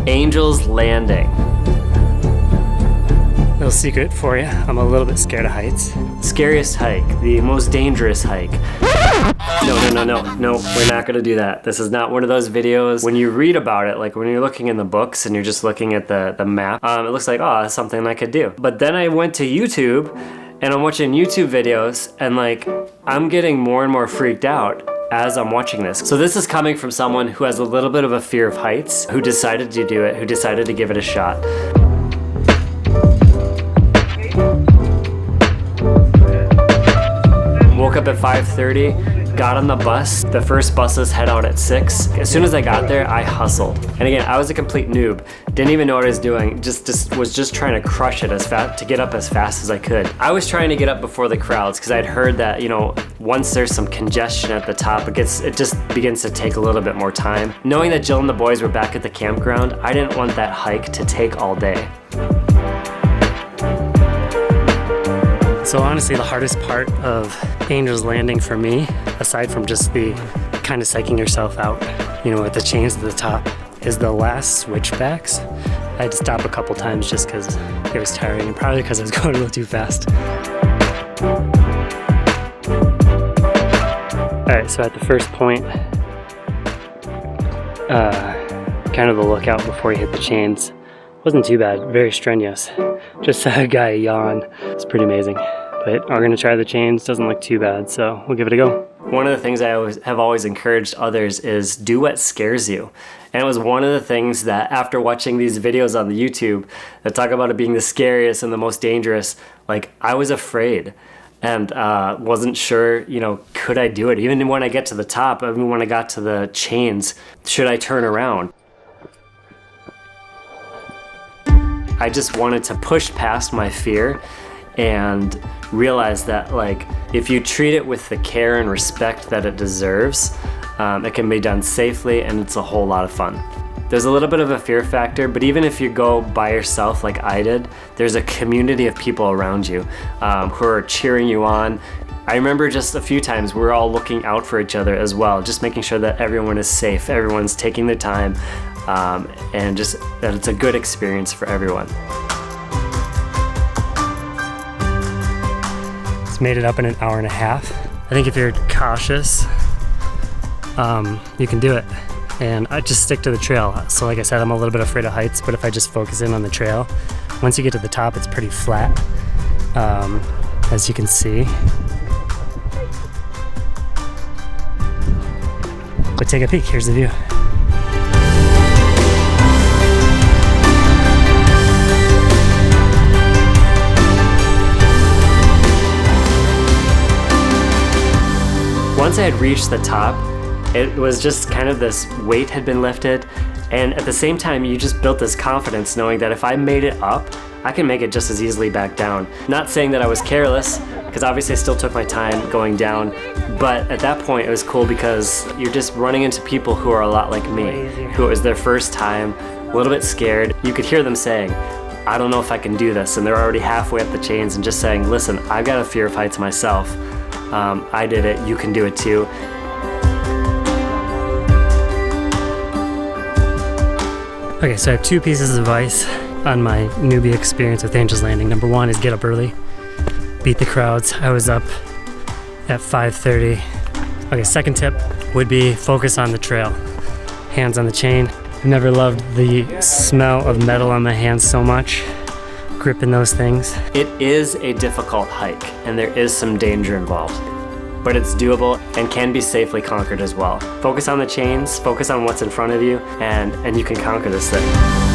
Angel's Landing. Little secret for you, I'm a little bit scared of heights. Scariest hike, the most dangerous hike. No, we're not gonna do that. This is not one of those videos. When you read about it, like when you're looking in the books and you're just looking at the map, it looks like, oh, that's something I could do. But then I went to YouTube and I'm watching YouTube videos and like, I'm getting more and more freaked out as I'm watching this. So this is coming from someone who has a little bit of a fear of heights, who decided to do it, who decided to give it a shot. Woke up at 5:30, got on the bus. The first buses head out at 6. As soon as I got there, I hustled. And again, I was a complete noob. Didn't even know what I was doing. Was just trying to crush it to get up as fast as I could. I was trying to get up before the crowds because I'd heard that, you know, once there's some congestion at the top, it just begins to take a little bit more time. Knowing that Jill and the boys were back at the campground, I didn't want that hike to take all day. So honestly, the hardest part of Angel's Landing for me, aside from just the kind of psyching yourself out, you know, with the chains to the top, is the last switchbacks. I had to stop a couple times just because it was tiring and probably because I was going a little too fast. All right, so at the first point, kind of the lookout before you hit the chains. Wasn't too bad, very strenuous. Just saw a guy yawn. It's pretty amazing. But we're gonna try the chains, doesn't look too bad, so we'll give it a go. One of the things I have always encouraged others is do what scares you. And it was one of the things that after watching these videos on the YouTube that talk about it being the scariest and the most dangerous, like I was afraid and wasn't sure, you know, could I do it? Even when I get to the top, even when I got to the chains, should I turn around? I just wanted to push past my fear and realize that, like, if you treat it with the care and respect that it deserves, it can be done safely and it's a whole lot of fun. There's a little bit of a fear factor, but even if you go by yourself like I did, there's a community of people around you who are cheering you on. I remember just a few times we were all looking out for each other as well, just making sure that everyone is safe, everyone's taking their time, and just that it's a good experience for everyone. It's made it up in an hour and a half. I think if you're cautious, you can do it. And I just stick to the trail. So like I said, I'm a little bit afraid of heights, but if I just focus in on the trail, once you get to the top, it's pretty flat, as you can see. But take a peek, here's the view. Once I had reached the top, it was just kind of this weight had been lifted, and at the same time you just built this confidence knowing that if I made it up, I can make it just as easily back down. Not saying that I was careless, because obviously I still took my time going down, but at that point it was cool because you're just running into people who are a lot like me, who it was their first time, a little bit scared. You could hear them saying, I don't know if I can do this, and they're already halfway up the chains and just saying, listen, I've got a fear of heights myself. I did it, you can do it too. Okay, so I have two pieces of advice on my newbie experience with Angel's Landing. Number one is get up early, beat the crowds. I was up at 5:30. Okay, second tip would be focus on the trail. Hands on the chain. I've never loved the smell of metal on my hands so much. Gripping those things. It is a difficult hike and there is some danger involved, but it's doable and can be safely conquered as well. Focus on the chains, focus on what's in front of you, and you can conquer this thing.